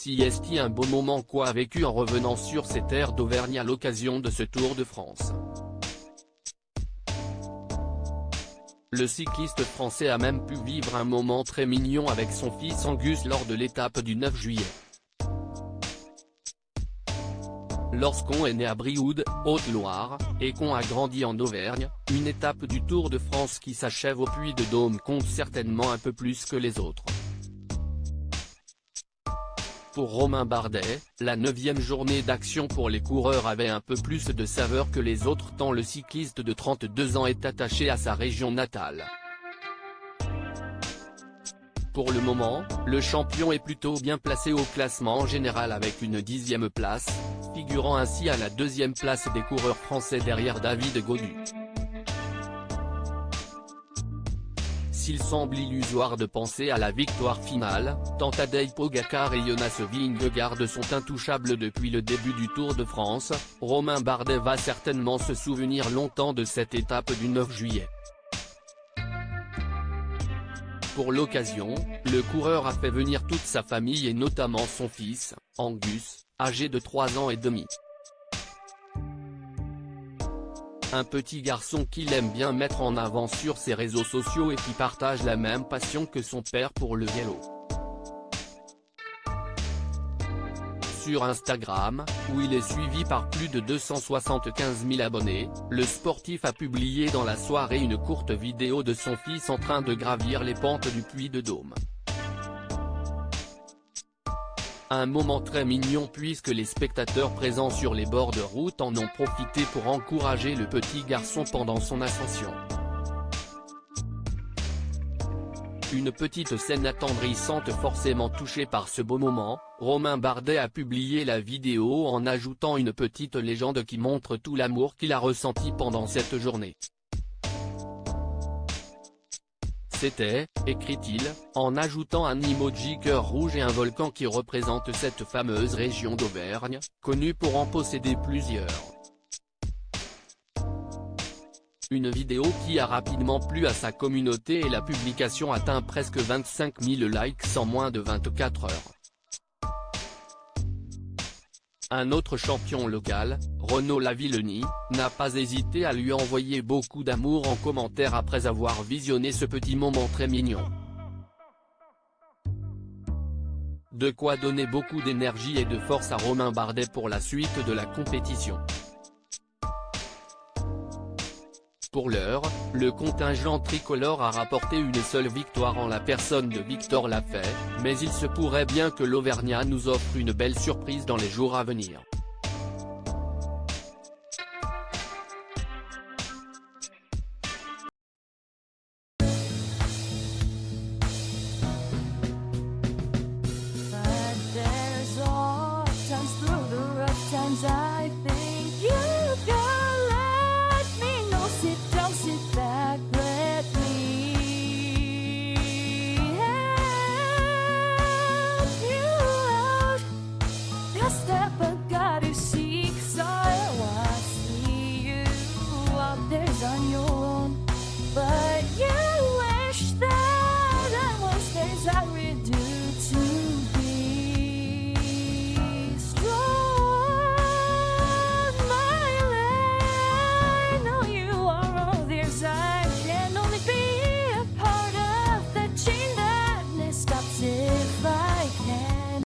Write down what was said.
Si est-il un beau moment qu'a vécu en revenant sur ces terres d'Auvergne à l'occasion de ce Tour de France. Le cycliste français a même pu vivre un moment très mignon avec son fils Angus lors de l'étape du 9 juillet. Lorsqu'on est né à Brioude, Haute-Loire, et qu'on a grandi en Auvergne, une étape du Tour de France qui s'achève au Puy-de-Dôme compte certainement un peu plus que les autres. Pour Romain Bardet, la 9e journée d'action pour les coureurs avait un peu plus de saveur que les autres tant le cycliste de 32 ans est attaché à sa région natale. Pour le moment, le champion est plutôt bien placé au classement général avec une 10e place, figurant ainsi à la 2e place des coureurs français derrière David Gaudu. S'il semble illusoire de penser à la victoire finale, tant Tadej Pogačar et Jonas Vingegaard sont intouchables depuis le début du Tour de France, Romain Bardet va certainement se souvenir longtemps de cette étape du 9 juillet. Pour l'occasion, le coureur a fait venir toute sa famille et notamment son fils, Angus, âgé de 3 ans et demi. Un petit garçon qu'il aime bien mettre en avant sur ses réseaux sociaux et qui partage la même passion que son père pour le vélo. Sur Instagram, où il est suivi par plus de 275 000 abonnés, le sportif a publié dans la soirée une courte vidéo de son fils en train de gravir les pentes du Puy-de-Dôme. Un moment très mignon puisque les spectateurs présents sur les bords de route en ont profité pour encourager le petit garçon pendant son ascension. Une petite scène attendrissante forcément touchée par ce beau moment, Romain Bardet a publié la vidéo en ajoutant une petite légende qui montre tout l'amour qu'il a ressenti pendant cette journée. C'était, écrit-il, en ajoutant un emoji cœur rouge et un volcan qui représente cette fameuse région d'Auvergne, connue pour en posséder plusieurs. Une vidéo qui a rapidement plu à sa communauté et la publication atteint presque 25 000 likes en moins de 24 heures. Un autre champion local, Renaud Lavillenie, n'a pas hésité à lui envoyer beaucoup d'amour en commentaire après avoir visionné ce petit moment très mignon. De quoi donner beaucoup d'énergie et de force à Romain Bardet pour la suite de la compétition. Pour l'heure, le contingent tricolore a rapporté une seule victoire en la personne de Victor Lafay, mais il se pourrait bien que l'Auvergnat nous offre une belle surprise dans les jours à venir. On your own, but